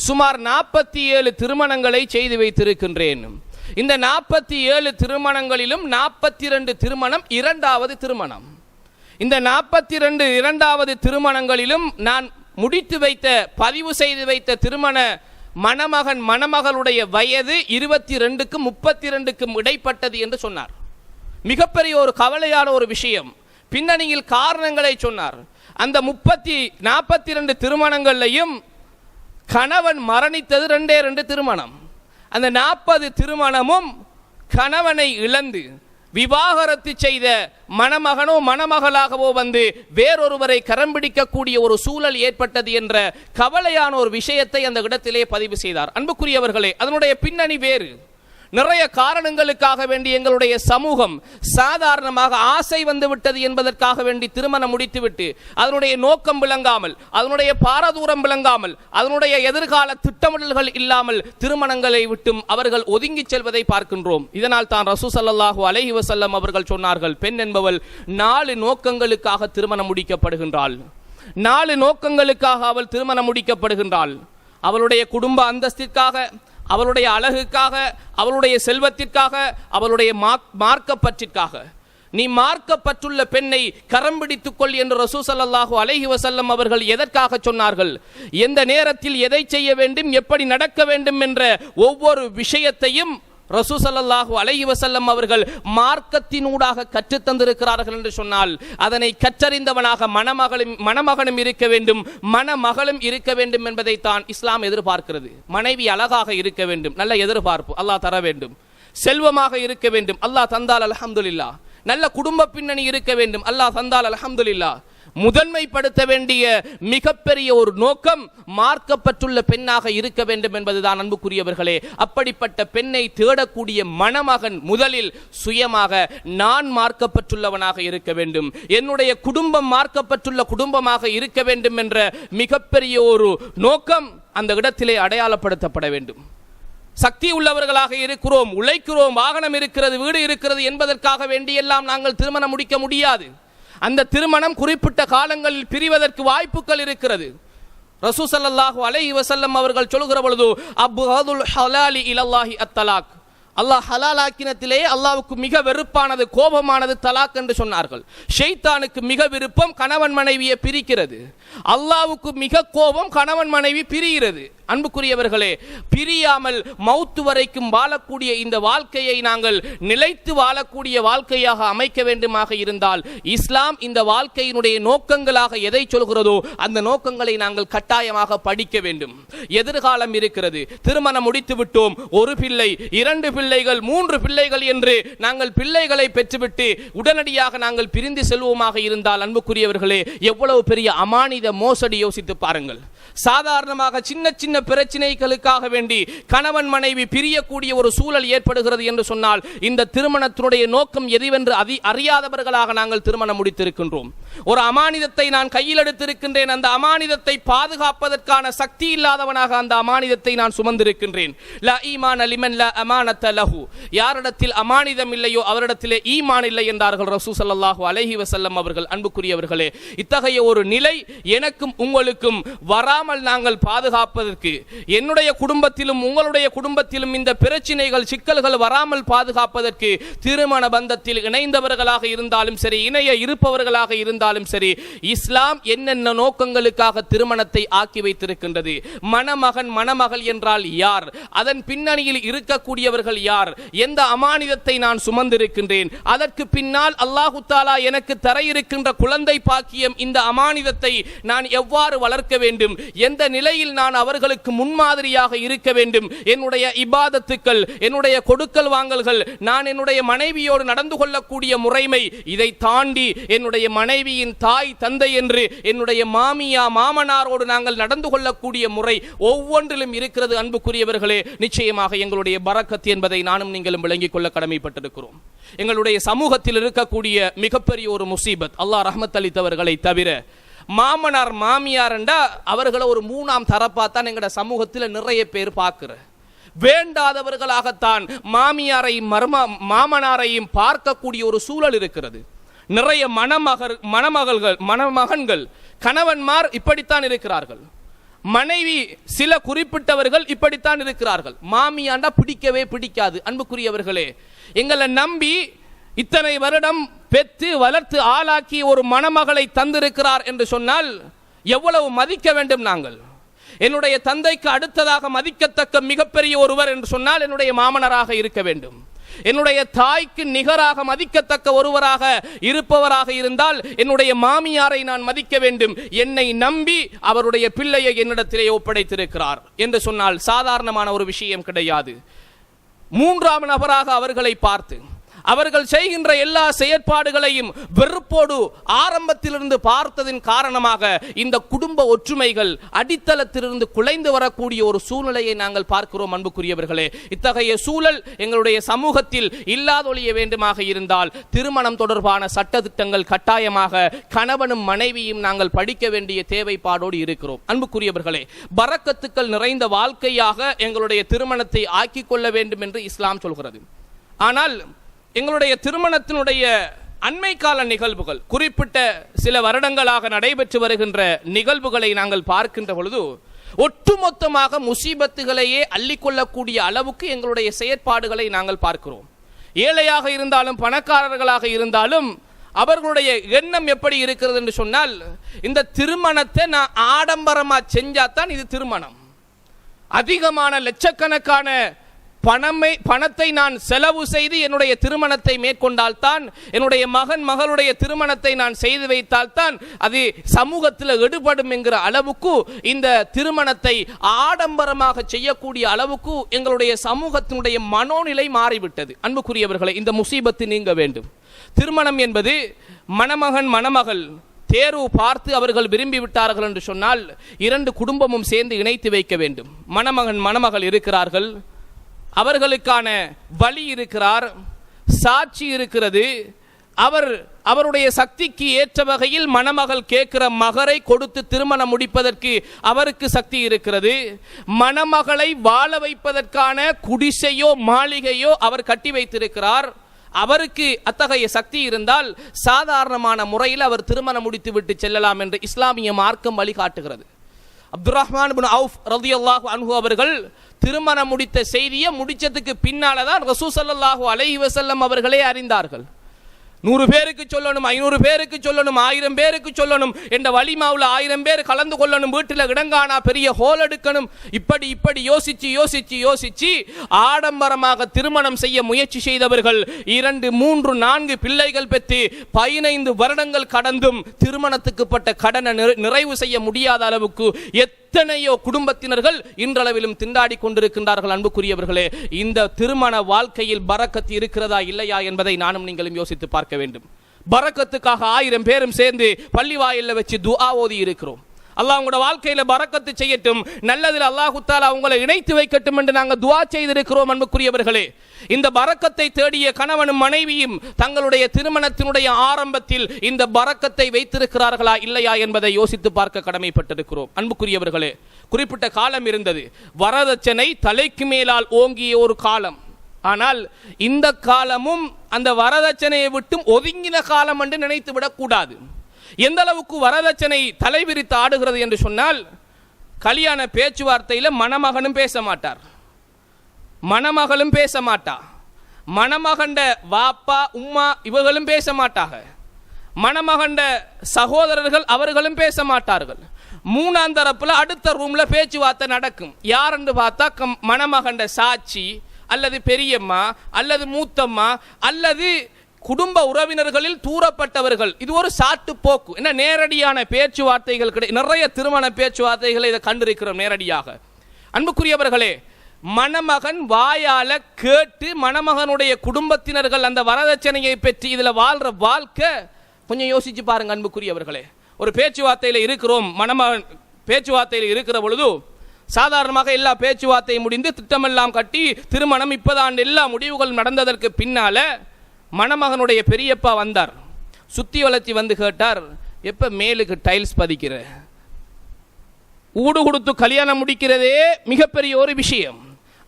சுமார் 47 திருமணங்களை செய்து வைத்திருக்கின்றேன். இந்த 47 திருமணங்களிலும் 42 திருமணம் இரண்டாவது திருமணம். இந்த 42 இரண்டாவது திருமணங்களிலும் நான் முடித்து வைத்த, பதிவு செய்து வைத்த திருமண மணமகன் மணமகளுடைய வயது 22க்கும் 32க்கும் இடைப்பட்டது என்று சொன்னார். மிகப்பெரிய ஒரு கவலையான ஒரு விஷயம். பின்னணியில் காரணங்களை சொன்னார். அந்த 42 திருமணங்களையும் கணவன் மரணித்தது 2 திருமணம். அந்த 40 திருமணமும் கணவனை இழந்து விவாகரத்து செய்த மணமகனோ மணமகளாகவோ வந்து வேறொருவரை கரம் பிடிக்கக்கூடிய ஒரு சூழல் ஏற்பட்டது என்ற கவலையான ஒரு விஷயத்தை அந்த இடத்திலே பதிவு செய்தார். அன்புக்குரியவர்களே, அதனுடைய பின்னணி வேறு. நிறைய காரணங்களுக்காக வேண்டி எங்களுடைய சமூகம் சாதாரணமாக ஆசை வந்துவிட்டது என்பதற்காக வேண்டி திருமணம் முடித்துவிட்டு அதனுடைய நோக்கம் விளங்காமல், அதனுடைய பாரதூரம் விளங்காமல், அதனுடைய எதிர்கால திட்டமிடல்கள் இல்லாமல் திருமணங்களை விட்டும் அவர்கள் ஒதுங்கி செல்வதை பார்க்கின்றோம். இதனால் தான் ரசூல் ஸல்லல்லாஹு அலைஹி வஸல்லம் அவர்கள் சொன்னார்கள், பெண் என்பவள் 4 நோக்கங்களுக்காக திருமணம் முடிக்கப்படுகின்றாள். 4 நோக்கங்களுக்காக அவள் திருமணம் முடிக்கப்படுகின்றாள். அவளுடைய குடும்ப அந்தஸ்திற்காக, அவளுடைய அழகுக்காக, அவளுடைய செல்வத்திற்காக, அவளுடைய மார்க்கப்பற்றிற்காக. நீ மார்க்கப்பட்டுள்ள பெண்ணை கரம் பிடித்துக்கொள் என்று ரசூல் ஸல்லல்லாஹு அலைஹி வஸல்லம் அவர்கள் எதற்காக சொன்னார்கள்? எந்த நேரத்தில் எதை செய்ய வேண்டும், எப்படி நடக்க வேண்டும் என்ற ஒவ்வொரு விஷயத்தையும் ரசூல் ஸல்லல்லாஹு அலைஹி வஸல்லம் அவர்கள் மார்க்கத்தினூடாக கற்றுத் தந்திருக்கிறார்கள் என்று சொன்னால் அதனை கற்றறிந்தவனாக மணமகனும் இருக்க வேண்டும், மணமகளும் இருக்க வேண்டும் என்பதை தான் இஸ்லாம் எதிர்பார்க்கிறது. மனைவி அழகாக இருக்க வேண்டும், நல்ல எதிர்பார்ப்பு, அல்லாஹ் தர வேண்டும். செல்வமாக இருக்க வேண்டும், அல்லாஹ் தந்தால் அல்ஹம்துலில்லாஹ். நல்ல குடும்ப பின்னணி இருக்க வேண்டும், அல்லாஹ் தந்தால் அல்ஹம்துலில்லாஹ். முதன்மைப்படுத்த வேண்டிய மிகப்பெரிய ஒரு நோக்கம் மார்க்கப்பட்டுள்ள பெண்ணாக இருக்க வேண்டும் என்பதுதான் அன்புக்குரியவர்களே. அப்படிப்பட்ட பெண்ணை தேடக்கூடிய மணமகன் முதலில் சுயமாக நான் மார்க்கப்பட்டுள்ளவனாக இருக்க வேண்டும், என்னுடைய குடும்பம் மார்க்கப்பட்டுள்ள குடும்பமாக இருக்க வேண்டும் என்ற மிகப்பெரிய ஒரு நோக்கம் அந்த இடத்திலே அடையாளப்படுத்தப்பட வேண்டும். சக்தி உள்ளவர்களாக இருக்கிறோம், உழைக்கிறோம், வாகனம் இருக்கிறது, வீடு இருக்கிறது என்பதற்காக வேண்டியெல்லாம் நாங்கள் திருமணம் முடிக்க முடியாது. அந்த திருமணம் குறிப்பிட்ட காலங்களில் பிரிவதற்கு வாய்ப்புகள் இருக்கிறது. ரசூல் ஸல்லல்லாஹு அலைஹி வஸல்லம் அவர்கள் சொல்கிற பொழுது அப்கதுல் ஹலாலி இலல்லாஹி அத்தலாக், அல்லாஹ் ஹலாலாக்கினத்திலே அல்லாஹ்வுக்கு மிக வெறுப்பானது, கோபமானது தலாக் என்று சொன்னார்கள். ஷைத்தானுக்கு மிக விருப்பம் கணவன் மனைவியை பிரிக்கிறது, அல்லாஹ்வுக்கு மிக கோபம் கணவன் மனைவி பிரிகிறது. அன்புக்குரியவர்களே, பிரியாமல் மௌத்து வரைக்கும் வாழக்கூடிய இந்த வாழ்க்கையை நாங்கள் நிலைத்து வாழக்கூடிய வாழ்க்கையாக அமைக்க வேண்டுமாக இருந்தால் இஸ்லாம் இந்த வாழ்க்கையினுடைய நோக்கங்களாக எதை சொல்கிறதோ அந்த நோக்கங்களை நாங்கள் கட்டாயமாக படிக்க வேண்டும். எதிர்காலம் இருக்கிறது, திருமணம் முடித்து விட்டோம், 1 பிள்ளை 2 பிள்ளைகள் 3 பிள்ளைகள் என்று நாங்கள் பிள்ளைகளை பெற்றுவிட்டு உடனடியாக நாங்கள் பிரிந்து செல்வோமாக இருந்தால் அன்புக்குரியவர்களே, எவ்வளவு பெரிய அமானித மோசடி யோசித்து பாருங்கள். சாதாரணமாக சின்ன சின்ன சின்ன பிரச்சனைகளுக்காக வேண்டி கணவன் மனைவி பிரியக்கூடிய ஒரு சூழல் ஏற்படுகிறது என்று சொன்னால் இந்த திருமணத்தினுடைய நோக்கம் எதுவென்று அறியாதவர்களாக நாங்கள் திருமணம் முடித்திருக்கின்றோம். ஒரு அமானிதத்தை நான் கையில் எடுத்திருக்கின்றேன், அந்த அமானிதத்தை பாதுகாப்பதற்கான சக்தி இல்லாதவனாக அந்த அமானிதத்தை நான் சுமந்திருக்கின்றேன். லா ஈமான லிமன் லா அமானத லஹு, யாரிடத்தில் அமானிதம் இல்லையோ அவரிடத்திலே ஈமான் இல்லை என்றார்கள் ரசூல் ஸல்லல்லாஹு அலைஹி வஸல்லம் அவர்கள். அன்புக்குரியவர்களே, இத்தகைய ஒரு நிலை எனக்கும் உங்களுக்கும் வராமல் நாங்கள் பாதுகாப்பதற்கு, என்னுடைய குடும்பத்திலும் உங்களுடைய குடும்பத்திலும் இந்த பிரச்சனைகள் சிக்கல்கள் வராமல் பாதுகாப்பதற்கு திருமண பந்தத்தில் இணைந்தவர்களாக இருந்தாலும் சரி, இணைய இருப்பவர்களாக இருந்தாலும் சரி, இஸ்லாம் என்னென்ன நோக்கங்களுக்காக திருமணத்தை ஆக்கி வைத்திருக்கின்றது, மணமகன் மணமகள் என்றால் யார், அதன் பின்னணியில் இருக்கக்கூடியவர்கள் யார், எந்த அமானிதத்தை நான் சுமந்திருக்கின்றேன், அதற்கு பின்னால் அல்லாஹு தஆலா எனக்கு தர இருக்கின்ற குழந்தை பாக்கியம், இந்த அமானிதத்தை நான் எவ்வாறு வளர்க்க வேண்டும், எந்த நிலையில் நான் அவர்களுக்கு முன்மாதிரியாக இருக்க வேண்டும், என்னுடைய இபாதத்துக்கள், என்னுடைய கொடுக்கல் வாங்கல்கள், நான் என்னுடைய மனைவியோடு நடந்து கொள்ளக்கூடிய முறைமை, இதை தாண்டி என்னுடைய மனைவியின் தாய் தந்தை என்று என்னுடைய மாமியா மாமனாரோடு நாங்கள் நடந்து கொள்ளக்கூடிய முறை ஒவ்வொன்றிலும் இருக்கிறது. அன்புக்குரியவர்களே, நிச்சயமாக எங்களுடைய பரக்கத் என்பதை நானும் நீங்களும் விளங்கிக் கொள்ள கடமைப்பட்டிருக்கிறோம். எங்களுடைய சமூகத்தில் இருக்கக்கூடிய மிகப்பெரிய ஒரு முசீபத், அல்லாஹ் ரஹ்மத் அளித்தவர்களை தவிர மாமனார் மாமியார் என்றா அவர்களை ஒரு மூணாம் தரப்பாத்தான் எங்கட சமூகத்தில் நிறைய பேர் பார்க்கிற. வேண்டாதவர்களாகத்தான் மாமியாரையும் மாமனாரையும் பார்க்கக்கூடிய ஒரு சூழல் இருக்கிறது. நிறைய மணமகன்கள் கணவன்மார் இப்படித்தான் இருக்கிறார்கள், மனைவி சில குறிப்பிட்டவர்கள் இப்படித்தான் இருக்கிறார்கள். மாமியாண்டா பிடிக்கவே பிடிக்காது. அன்புக்குரியவர்களே, எங்களை நம்பி இத்தனை வருடம் பெற்று வளர்த்து ஆளாக்கி ஒரு மணமகளை தந்திருக்கிறார் என்று சொன்னால் எவ்வளவு மதிக்க வேண்டும் நாங்கள். என்னுடைய தந்தைக்கு அடுத்ததாக மதிக்கத்தக்க மிகப்பெரிய ஒருவர் என்று சொன்னால் என்னுடைய மாமனராக இருக்க வேண்டும். என்னுடைய தாய்க்கு நிகராக மதிக்கத்தக்க ஒருவராக இருப்பவராக இருந்தால் என்னுடைய மாமியாரை நான் மதிக்க வேண்டும். என்னை நம்பி அவருடைய பிள்ளையை என்னிடத்திலே ஒப்படைத்திருக்கிறார் என்று சொன்னால் சாதாரணமான ஒரு விஷயம் கிடையாது. மூன்றாம் நபராக அவர்களை பார்த்து அவர்கள் செய்கின்ற எல்லா செயற்பாடுகளையும் வெறுப்போடு ஆரம்பத்திலிருந்து பார்த்ததின் காரணமாக இந்த குடும்ப ஒற்றுமைகள் அடித்தளத்திலிருந்து குலைந்து வரக்கூடிய ஒரு சூழ்நிலையை நாங்கள் பார்க்கிறோம். அன்புக்குரியவர்களே, இத்தகைய சூழல் எங்களுடைய சமூகத்தில் இல்லாதொழிய வேண்டுமாக இருந்தால் திருமணம் தொடர்பான சட்டதிட்டங்கள் கட்டாயமாக கணவனும் மனைவியும் நாங்கள் படிக்க வேண்டிய தேவைப்பாடோடு இருக்கிறோம். அன்புக்குரியவர்களே, பரக்கத்துக்கள் நிறைந்த வாழ்க்கையாக எங்களுடைய திருமணத்தை ஆக்கிக் கொள்ள வேண்டும் என்று இஸ்லாம் சொல்கிறது. ஆனால் எங்களுடைய திருமணத்தினுடைய அண்மை கால நிகழ்வுகள், குறிப்பிட்ட சில வருடங்களாக நடைபெற்று வருகின்ற நிகழ்வுகளை நாங்கள் பார்க்கின்ற பொழுது ஒட்டுமொத்தமாக முசீபத்துகளையே அள்ளிக்கொள்ளக்கூடிய அளவுக்கு எங்களுடைய செயற்பாடுகளை நாங்கள் பார்க்கிறோம். ஏழையாக இருந்தாலும் பணக்காரர்களாக இருந்தாலும் அவர்களுடைய எண்ணம் எப்படி இருக்கிறது என்று சொன்னால், இந்த திருமணத்தை நான் ஆடம்பரமா செஞ்சாதான் இது திருமணம், அதிகமான லட்சக்கணக்கான பணத்தை நான் செலவு செய்து என்னுடைய திருமணத்தை மேற்கொண்டால்தான், என்னுடைய மகன் மகளுடைய திருமணத்தை நான் செய்து வைத்தால்தான் அது சமூகத்தில் எடுபடும் என்கிற அளவுக்கு இந்த திருமணத்தை ஆடம்பரமாக செய்யக்கூடிய அளவுக்கு எங்களுடைய சமூகத்தினுடைய மனோநிலை மாறிவிட்டது. அன்புக்குரியவர்களை, இந்த முசீபத்து நீங்க வேண்டும். திருமணம் என்பது மணமகன் மணமகள் தேர்வு பார்த்து அவர்கள் விரும்பி விட்டார்கள் என்று சொன்னால் இரண்டு குடும்பமும் சேர்ந்து இணைத்து வைக்க வேண்டும். மணமகன் மணமகள் இருக்கிறார்கள், அவர்களுக்கான வழி இருக்கிறார், சாட்சி இருக்கிறது. அவருடைய சக்திக்கு ஏற்ற வகையில் மணமகள் கேட்கிற மகரை கொடுத்து திருமணம் முடிப்பதற்கு அவருக்கு சக்தி இருக்கிறது. மணமகளை வாழ வைப்பதற்கான குடிசையோ மாளிகையோ அவர் கட்டி வைத்திருக்கிறார். அவருக்கு அத்தகைய சக்தி இருந்தால் சாதாரணமான முறையில் அவர் திருமணம் முடித்து விட்டு செல்லலாம் என்று இஸ்லாமிய மார்க்கம் வழிகாட்டுகிறது. அப்துர்ரஹ்மான் இப்னு அவுஃப் ரலியல்லாஹு அன்ஹு அவர்கள் திருமணம் முடித்த செய்தியை முடிச்சதுக்கு பின்னால்தான் ரசூல் ஸல்லல்லாஹு அலைஹி வஸல்லம் அவர்களே அறிந்தார்கள். 100 பேருக்கு சொல்லணும், 500 பேருக்கு சொல்லணும், 1000 பேருக்கு சொல்லணும், என்ற வலிமாவில் 1000 பேர் கலந்து கொள்ளணும், வீட்டில் இடங்கானா பெரிய ஹோல் எடுக்கணும். இப்படி யோசிச்சு ஆடம்பரமாக திருமணம் செய்ய முயற்சி செய்தவர்கள் 2, 3, 4 பிள்ளைகள் பெற்று 15 வருடங்கள் கடந்தும் திருமணத்துக்கு பட்ட கடனை நிறைவு செய்ய முடியாத அளவுக்கு எத்தனையோ குடும்பத்தினர்கள் இன்றளவிலும் திண்டாடி கொண்டிருக்கின்றார்கள். அன்புக்குரியவர்களே, இந்த திருமண வாழ்க்கையில் பரக்கத்து இருக்கிறதா இல்லையா என்பதை நானும் நீங்களும் யோசித்து பார்க்க வேண்டும். பரக்கத்துக்காக 1000 பேரும் சேர்ந்து பள்ளி வாயில்ல வச்சு துஆ ஓதி இருக்கிறோம். அல்லாஹ் உங்களோட வாழ்க்கையில பரக்கத்து செய்யட்டும், நல்லதில் அல்லாஹ் தஆலா உங்களை இணைத்து வைக்கட்டும் என்று நாங்கள் துஆ செய்திருக்கிறோம். அன்புக்குரியவர்களே, இந்த பரக்கத்தை தேடிய கணவனும் மனைவியும் தங்களுடைய திருமணத்தினுடைய ஆரம்பத்தில் இந்த பரக்கத்தை வைத்திருக்கிறார்களா இல்லையா என்பதை யோசித்து பார்க்க கடமைப்பட்டிருக்கிறோம். அன்புக்குரியவர்களே, குறிப்பிட்ட காலம் இருந்தது, வரதட்சணை தலைக்கு மேலால் ஓங்கிய ஒரு காலம். ஆனால் இந்த காலமும் அந்த வரதட்சணையை விட்டும் ஒதுங்கின காலம் என்று நினைத்து விடக்கூடாது. எந்த அளவுக்கு வரதட்சணை தலைவிரித்து ஆடுகிறது என்று சொன்னால், கல்யாண பேச்சுவார்த்தையில் மணமகனும் பேச மாட்டார், மணமகளும் பேச மாட்டா, மணமகண்ட வாப்பா உம்மா இவர்களும் பேச மாட்டாங்க, மணமகண்ட சகோதரர்கள் அவர்களும் பேச மாட்டார்கள். மூணாம் தரப்புல அடுத்த ரூம்ல பேச்சுவார்த்தை நடக்கும். யார் என்று பார்த்தா மணமகண்ட சாட்சி அல்லது பெரியம்மா அல்லது மூத்தம்மா அல்லது குடும்ப உறவினர்களில் தூரப்பட்டவர்கள். இது ஒரு சாட்டு போக்கு. என்ன, நேரடியான பேச்சுவார்த்தைகள் கிடையாது. நிறைய திருமண பேச்சுவார்த்தைகளை இதை கண்டிருக்கிறோம் நேரடியாக. அன்புக்குரியவர்களே, மணமகன் வாயால கேட்டு மணமகனுடைய குடும்பத்தினர்கள் அந்த வரதட்சணையை பெற்று இதில் வாழ்ற வாழ்க்கை கொஞ்சம் யோசிச்சு பாருங்க. அன்புக்குரியவர்களே, ஒரு பேச்சுவார்த்தையில் இருக்கிறோம், மணமகன் பேச்சுவார்த்தையில் இருக்கிற பொழுது சாதாரணமாக எல்லா பேச்சுவார்த்தையும் முடிந்து திட்டமெல்லாம் கட்டி திருமணம் இப்பதான் எல்லா முடிவுகள் நடந்ததற்கு பின்னால மணமகனுடைய பெரியப்பா வந்தார். சுத்தி வளர்ச்சி வந்து கேட்டார், எப்ப மேலுக்கு டைல்ஸ் பதிக்கிற, ஊடு கொடுத்து கல்யாணம் முடிக்கிறதே மிகப்பெரிய ஒரு விஷயம்.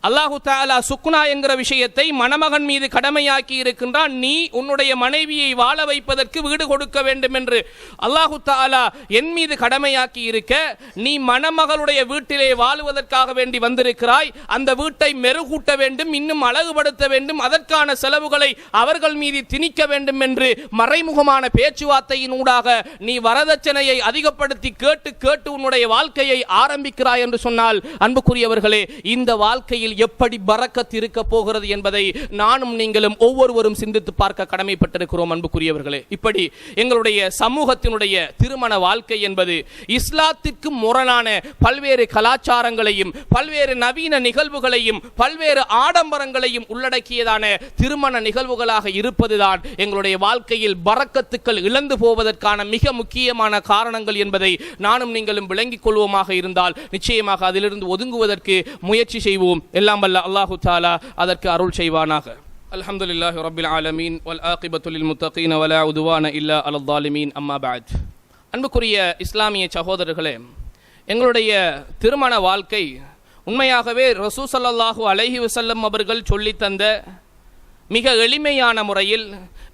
அல்லாஹு தஆலா சுக்னா என்கிற விஷயத்தை மணமகன் மீது கடமையாக்கி இருக்கின்றான். நீ உன்னுடைய மனைவியை வாழ வைப்பதற்கு வீடு கொடுக்க வேண்டும் என்று அல்லாஹு தஆலா என் மீது கடமையாக்கி இருக்க, நீ மணமகளுடைய வீட்டிலே வாழுவதற்காக வேண்டி வந்திருக்கிறாய். அந்த வீட்டை மெருகூட்ட வேண்டும், இன்னும் அழகுபடுத்த வேண்டும், அதற்கான செலவுகளை அவர்கள் மீது திணிக்க வேண்டும் என்று மறைமுகமான பேச்சுவார்த்தையின் ஊடாக நீ வரதட்சணையை அதிகப்படுத்தி கேட்டு கேட்டு உன்னுடைய வாழ்க்கையை ஆரம்பிக்கிறாய் என்று சொன்னால், அன்புக்குரியவர்களே, இந்த வாழ்க்கையில் எப்படி பரக்கத் இருக்க போகிறது என்பதை நானும் நீங்களும் ஒவ்வொருவரும் சிந்தித்து பார்க்க கடமைப்பட்டிருக்கிறோம். அன்புக்குரியவர்களே, இப்படி எங்களுடைய சமூகத்தினுடைய திருமண வாழ்க்கை என்பது இஸ்லாத்திற்கு முரணான பல்வேறு கலாச்சாரங்களையும் பல்வேறு நவீன நிகழ்வுகளையும் பல்வேறு ஆடம்பரங்களையும் உள்ளடக்கியதான திருமண நிகழ்வுகளாக இருப்பதுதான் எங்களுடைய வாழ்க்கையில் பரக்கத்துக்கள் இழந்து போவதற்கான மிக முக்கியமான காரணங்கள் என்பதை நானும் நீங்களும் விளங்கிக் கொள்வோமாக இருந்தால் நிச்சயமாக அதிலிருந்து ஒதுங்குவதற்கு முயற்சி செய்வோம். எல்லாம் வல்ல அல்லாஹு தஆலா அதற்கு அருள் செய்வானாக. அல்ஹம்துலில்லாஹி ரப்பில் ஆலமீன் வல் ஆகிபத்து லில் முத்தகீன வலா உதுவான இல்லா அலல் ஸாலிமீன். அம்மா பஅத். அன்புக்குரிய இஸ்லாமிய சகோதரர்களே, எங்களுடைய திருமண வாழ்க்கை உண்மையாகவே ரசூல் ஸல்லல்லாஹு அலைஹி வஸல்லம் அவர்கள் சொல்லி தந்த மிக எளிமையான முறையில்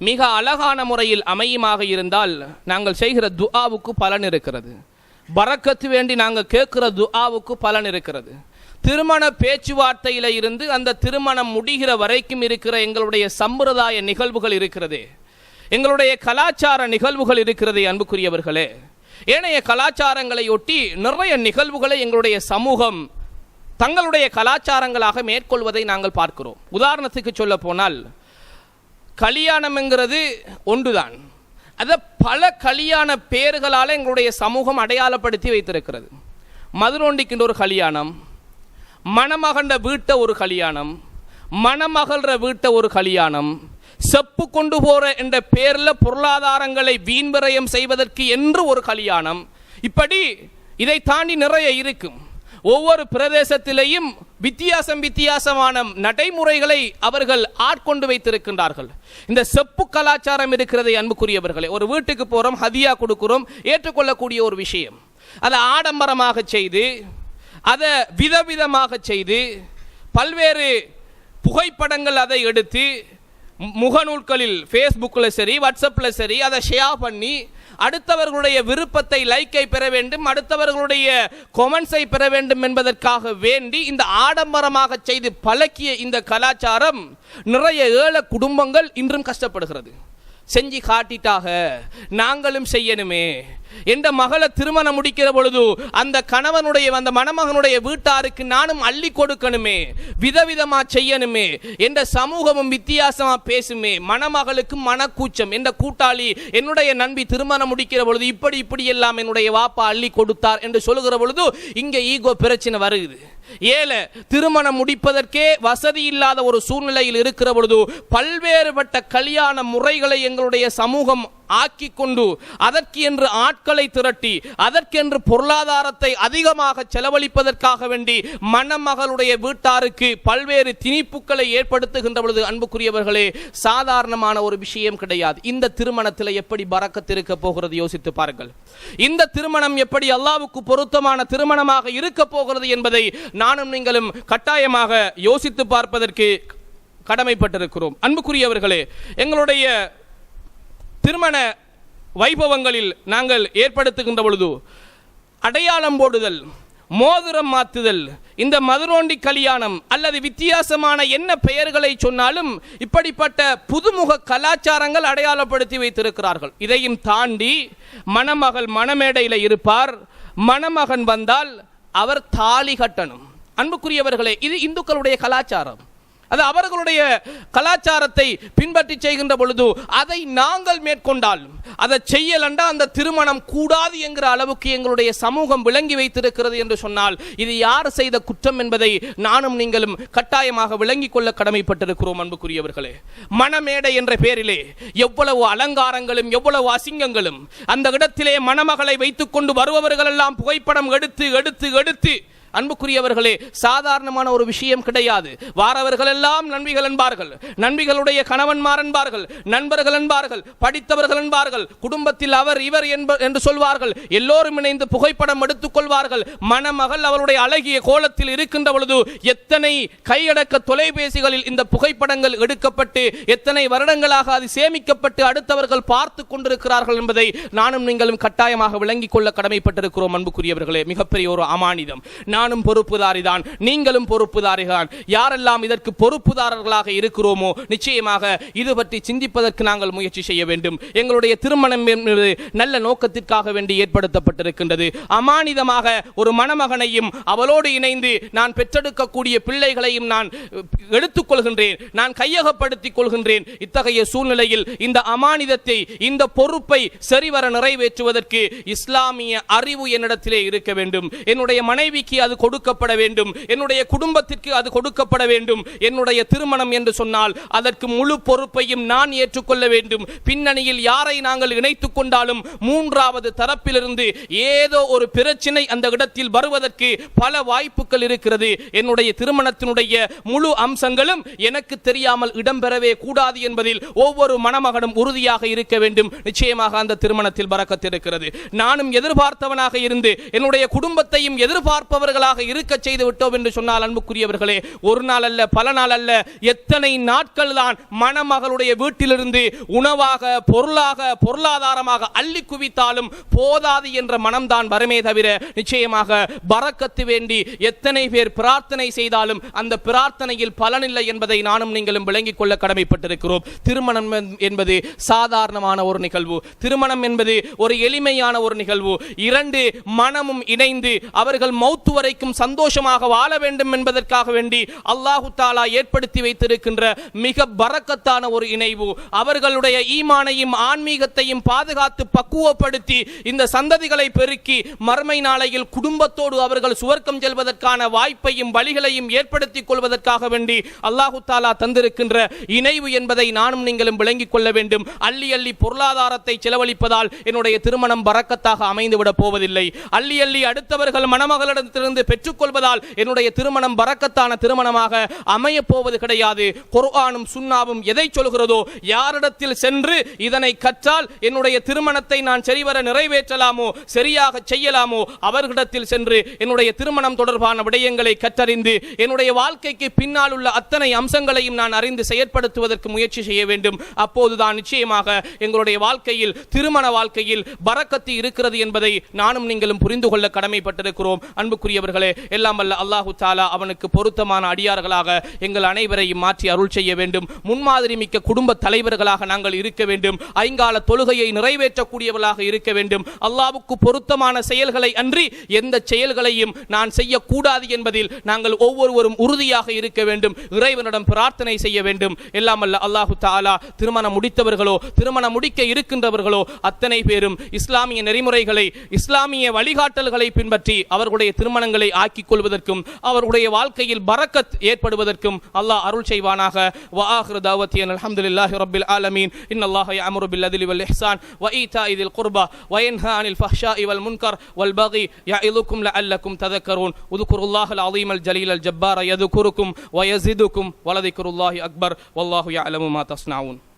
மிக அழகான முறையில் அமையுமாக இருந்தால் நாங்கள் செய்கிற துஆவுக்கு பலன் இருக்கிறது. பரக்கத்து வேண்டி நாங்கள் கேட்கிற துஆவுக்கு பலன் இருக்கிறது. திருமண பேச்சுவார்த்தையில இருந்து அந்த திருமணம் முடிகிற வரைக்கும் இருக்கிற எங்களுடைய சம்பிரதாய நிகழ்வுகள் இருக்கிறதே, எங்களுடைய கலாச்சார நிகழ்வுகள் இருக்கிறதே. அன்புக்குரியவர்களே, ஏனைய கலாச்சாரங்களை ஒட்டி நிறைய நிகழ்வுகளை எங்களுடைய சமூகம் தங்களுடைய கலாச்சாரங்களாக மேற்கொள்வதை நாங்கள் பார்க்கிறோம். உதாரணத்துக்கு சொல்ல போனால், கல்யாணம் என்கிறது ஒன்றுதான், அதை பல கல்யாண பேர்களால் எங்களுடைய சமூகம் அடையாளப்படுத்தி வைத்திருக்கிறது. மதுரோண்டிக்கின்ற ஒரு கல்யாணம், மணமகண்ட வீட்டை ஒரு கல்யாணம், மணமகள்ற வீட்டை ஒரு கல்யாணம், செப்பு கொண்டு போற என்ற பேரில் பொருளாதாரங்களை வீண்விரயம் செய்வதற்கு என்று ஒரு கல்யாணம், இப்படி இதை தாண்டி நிறைய இருக்கும். ஒவ்வொரு பிரதேசத்திலேயும் வித்தியாசமான நடைமுறைகளை அவர்கள் ஆட்கொண்டு வைத்திருக்கின்றார்கள். இந்த செப்பு கலாச்சாரம் இருக்கிறதை அன்புக்குரியவர்களே, ஒரு வீட்டுக்கு போறோம், ஹதியா கொடுக்கிறோம், ஏற்றுக்கொள்ளக்கூடிய ஒரு விஷயம். அதை ஆடம்பரமாக செய்து, அதை விதவிதமாக செய்து, பல்வேறு புகைப்படங்கள் அதை எடுத்து முகநூல்களில் ஃபேஸ்புக்கில் சரி வாட்ஸ்அப்பில் சரி அதை ஷேர் பண்ணி அடுத்தவர்களுடைய விருப்பத்தை லைக்கை பெற வேண்டும், அடுத்தவர்களுடைய கொமெண்ட்ஸை பெற வேண்டும் என்பதற்காக வேண்டி இந்த ஆடம்பரமாக செய்து பழக்கிய இந்த கலாச்சாரம் நிறைய ஏழை குடும்பங்கள் இன்றும் கஷ்டப்படுகிறது. செஞ்சு காட்டிட்டாக, நாங்களும் செய்யணுமே. என்ற மகளை திருமணம் முடிக்கிற பொழுது அந்த கணவனுடைய அந்த மணமகனுடைய வீட்டாருக்கு நானும் அள்ளி கொடுக்கணுமே, விதவிதமா செய்யணுமே என்ற சமூகமும் வித்தியாசமா பேசுமே. மணமகளுக்கு மனக்கூச்சம், என்ற கூட்டாளி என்னுடைய நண்பி திருமணம் முடிக்கிற பொழுது இப்படி எல்லாம் என்னுடைய வாப்பா அள்ளி கொடுத்தார் என்று சொல்லுகிற பொழுது இங்கே ஈகோ பிரச்சனை வருகிறது. ஏழை திருமணம் முடிப்பதற்கே வசதி இல்லாத ஒரு சூழ்நிலையில் இருக்கிற பொழுது பல்வேறுபட்ட கல்யாண முறைகளை எங்களுடைய சமூகம் ஆக்கி கொண்டு அதற்கு என்று ஆட்களை திரட்டி அதற்கென்று பொருளாதாரத்தை அதிகமாக செலவழிப்பதற்காக வேண்டி மணமகளுடைய வீட்டாருக்கு பல்வேறு திணிப்புகளை ஏற்படுத்துகின்ற பொழுது அன்புக்குரியவர்களே சாதாரணமான ஒரு விஷயம் கிடையாது. இந்த திருமணத்தில் எப்படி பரக்கத் இருக்க போகிறது யோசித்து பாருங்கள். இந்த திருமணம் எப்படி அல்லாஹ்வுக்கு பொருத்தமான திருமணமாக இருக்க போகிறது என்பதை நானும் நீங்களும் கட்டாயமாக யோசித்து பார்ப்பதற்கு கடமைப்பட்டிருக்கிறோம். அன்புக்குரியவர்களே, எங்களுடைய திருமண வைபவங்களில் நாங்கள் ஏற்படுத்துகின்ற பொழுது அடையாளம் போடுதல், மோதிரம் மாத்துதல், இந்த மதுரோண்டி கல்யாணம் அல்லது வித்தியாசமான என்ன பெயர்களை சொன்னாலும் இப்படிப்பட்ட புதுமுக கலாச்சாரங்கள் அடையாளப்படுத்தி வைத்திருக்கிறார்கள். இதையும் தாண்டி மணமகள் மணமேடையில் இருப்பார், மணமகன் வந்தால் அவர் தாலி கட்டணும். அன்புக்குரியவர்களே, இது இந்துக்களுடைய கலாச்சாரம். அது அவர்களுடைய கலாச்சாரத்தை பின்பற்றி செய்கின்ற பொழுது அதை நாங்கள் மேற்கொண்டால் அதை செய்யலண்டா அந்த திருமணம் கூடாது என்கிற அளவுக்கு எங்களுடைய சமூகம் விளங்கி வைத்திருக்கிறது என்று சொன்னால் இது யார் செய்த குற்றம் என்பதை நானும் நீங்களும் கட்டாயமாக விளங்கிக் கொள்ள கடமைப்பட்டிருக்கிறோம். அன்புக்குரியவர்களே, மணமேடை என்ற பெயரிலே எவ்வளவு அலங்காரங்களும் எவ்வளவு அசிங்கங்களும், அந்த இடத்திலே மணமகளை வைத்துக் கொண்டு வருபவர்கள் எல்லாம் புகைப்படம் எடுத்து எடுத்து எடுத்து அன்புக்குரியவர்களே சாதாரணமான ஒரு விஷயம் கிடையாது. வாரவர்கள் எல்லாம் நண்பிகள் என்பார்கள், நண்பிகளுடைய கணவன்மார் என்பார்கள், நண்பர்கள் என்பார்கள், படித்தவர்கள் என்பார்கள், குடும்பத்தில் அவர் இவர் என்று சொல்வார்கள். எல்லோரும் இணைந்து புகைப்படம் எடுத்துக் கொள்வார்கள். மணமகள் அவருடைய அழகிய கோலத்தில் இருக்கின்ற பொழுது எத்தனை கையடக்க தொலைபேசிகளில் இந்த புகைப்படங்கள் எடுக்கப்பட்டு எத்தனை வருடங்களாக அது சேமிக்கப்பட்டு அடுத்தவர்கள் பார்த்து கொண்டிருக்கிறார்கள் என்பதை நானும் நீங்களும் கட்டாயமாக விளங்கிக் கொள்ள கடமைப்பட்டிருக்கிறோம். அன்புக்குரியவர்களே, மிகப்பெரிய ஒரு அமானிதம். நானும் பொறுப்புதாரிதான், நீங்களும் பொறுப்புதாரிதான். யாரெல்லாம் இதற்கு பொறுப்புதாரர்களாக இருக்கிறோமோ நிச்சயமாக இது பற்றி சிந்திப்பதற்கு நாங்கள் முயற்சி செய்ய வேண்டும். எங்களுடைய திருமணம் என்பது நல்ல நோக்கத்திற்காக வேண்டி ஏற்படுத்தப்பட்டிருக்கின்றது. அமானிதமாக ஒரு மணமகனையும் அவளோடு இணைந்து நான் பெற்றெடுக்கக்கூடிய பிள்ளைகளையும் நான் எடுத்துக்கொள்கின்றேன், நான் கையகப்படுத்திக் கொள்கின்றேன். இத்தகைய சூழ்நிலையில் இந்த அமானிதத்தை, இந்த பொறுப்பை சரிவர நிறைவேற்றுவதற்கு இஸ்லாமிய அறிவு என்னிடத்திலே இருக்க வேண்டும். என்னுடைய மனைவிக்கு அது கொடுக்கப்பட வேண்டும், என்னுடைய குடும்பத்திற்கு அது கொடுக்கப்பட வேண்டும். என்னுடைய திருமணம் என்று சொன்னால் அதற்கு முழு பொறுப்பையும் நான் ஏற்றுக்கொள்ள வேண்டும். பின்னணியில் யாரை நாங்கள் இணைத்துக் கொண்டாலும் மூன்றாவது தரப்பிலிருந்து ஏதோ ஒரு பிரச்சனை அந்த இடத்தில் வருவதற்கு பல வாய்ப்புகள் இருக்கிறது. என்னுடைய திருமணத்தினுடைய முழு அம்சங்களும் எனக்கு தெரியாமல் இடம்பெறவே கூடாது என்பதில் ஒவ்வொரு மணமகனும் உறுதியாக இருக்க வேண்டும். நிச்சயமாக அந்த திருமணத்தில் பரக்கத் இருக்கிறது. நானும் எதிர்பார்த்தவனாக இருந்து என்னுடைய குடும்பத்தையும் எதிர்பார்ப்பவர்களாக இருக்க செய்து விட்டோம் என்று சொன்னால் அன்புக்குரியவர்களே, ஒரு நாள் அல்ல, பல நாள் அல்ல, எத்தனை நாட்கள் தான் மணமகளுடைய வீட்டிலிருந்து உணவாக, பொருளாக, பொருளாதாரமாக அள்ளி குவித்தாலும் போதாது என்ற மனம்தான் வருமே தவிர நிச்சயமாக பரக்கத்து வேண்டி எத்தனை பேர் பிரார்த்தனை செய்தாலும் அந்த பிரார்த்தனையில் பலனில்லை என்பதை நானும் நீங்களும் விளங்கிக் கொள்ள கடமைப்பட்டிருக்கிறோம். திருமணம் என்பது சாதாரணமான ஒரு நிகழ்வு. திருமணம் என்பது ஒரு எளிமையான ஒரு நிகழ்வு. இரண்டு மனமும் இணைந்து அவர்கள் மௌத்து வரைக்கும் சந்தோஷமாக வாழ வேண்டும் என்பதற்காக வேண்டி அல்லாஹு தஆலா ஏற்படுத்தி வைத்திருக்கின்ற மிக பரக்கத்தான ஒரு இணைவு. அவர்களுடைய ஈமானையும் ஆன்மீகத்தையும் பாதுகாத்து பக்குவப்படுத்தி இந்த சந்ததிகளை பெருக்கி மறுமை நாளையில் குடும்பத்தோடு அவர்கள் சுவர்க்கம் செல்வதற்கான வாய்ப்பையும் வழிகளையும் ஏற்படுத்திக் கொள்வதற்காக வேண்டி அல்லாஹு தஆலா தந்திருக்கின்ற இணைவு என்பதை நானும் நீங்களும் விளங்கிக் கொள்ள வேண்டும். அள்ளி அள்ளி பொருளாதாரத்தை செலவழிப்பதால் என்னுடைய திருமணம் பரக்கத்தாக அமைந்துவிடப் போவதில்லை. அள்ளி அள்ளி அடுத்தவர்கள் மணமகளிடத்திலிருந்து பெற்றுக்கொள்வதால் என்னுடைய திருமணம் பரக்கத்தான திருமணமாக அமைய போவது கிடையாது. குர்ஆனும் சுன்னாவும் எதை சொல்கிறதோ, யாரிடத்தில் சென்று இதனை கற்றால் என்னுடைய திருமணத்தை நான் சரிவர நிறைவேற்றலாமோ, சரியாக செய்யலாமோ, அவர்களிடத்தில் சென்று என்னுடைய திருமணம் தொடர்பான விடயங்களை கற்றறிந்து என்னுடைய வாழ்க்கைக்கு பின்னால் உள்ள அத்தனை அம்சங்களையும் நான் அறிந்து செயற்படுத்துவதற்கு முயற்சி செய்ய வேண்டும். அப்போதுதான் நிச்சயமாக எங்களுடைய வாழ்க்கையில், திருமண வாழ்க்கையில் பரக்கத்து இருக்கிறது என்பதை நானும் நீங்களும் புரிந்து கொள்ள கடமைப்பட்டிருக்கிறோம். அன்புக்குரியவர்களே, எல்லாம் வல்ல அல்லாஹு தஆலா அவனுக்கு பொருத்தமான அடியார்களாக எங்கள் அனைவரையும் மாற்றி அருள் செய்ய வேண்டும். முன்மாதிரி மிக்க குடும்ப தலைவர்களாக நாங்கள் இருக்க வேண்டும். ஐங்கால தொழுகையை நிறைவேற்றக்கூடியவர்களாக இருக்க வேண்டும். அல்லாஹ்வுக்கு பொருத்தமான செயல்களை அன்றி எந்த செயல்களையும் நான் செய்யக்கூடாது என்பதில் நாங்கள் ஒவ்வொருவரும் உறுதியாக இருக்க வேண்டும். இறைவனிடம் பிரார்த்தனை செய்ய வேண்டும். எல்லாம் வல்ல அல்லாஹு தஆலா திருமணம் முடித்தவர்களோ திருமணம் முடிக்க இருக்கின்றவர்களோ அத்தனை பேரும் இஸ்லாமிய நெறிமுறைகளை, இஸ்லாமிய வழிகாட்டல்களை பின்பற்றி அவர்களுடைய திருமணங்களை பாக்கியங்களை ஆக்கிக் கொள்வதற்கும் அவருடைய வாழ்க்கையில் பரக்கத் ஏற்படுவதற்கும் அல்லாஹ் அருள் செய்வானாக. வ ஆகிரு தாவத்தி அல்ஹம்துலில்லாஹி ரப்பில் ஆலமீன். இன்னல்லாஹ يأمر بالعدل والإحسان وإيتاء ذي القربى وينهى عن الفحشاء والمنكر والبغي يعظكم لعلكم تذكرون. اذكروا الله العظيم الجليل الجبار يذكركم ويزدكم ولذكر الله أكبر والله يعلم ما تصنعون.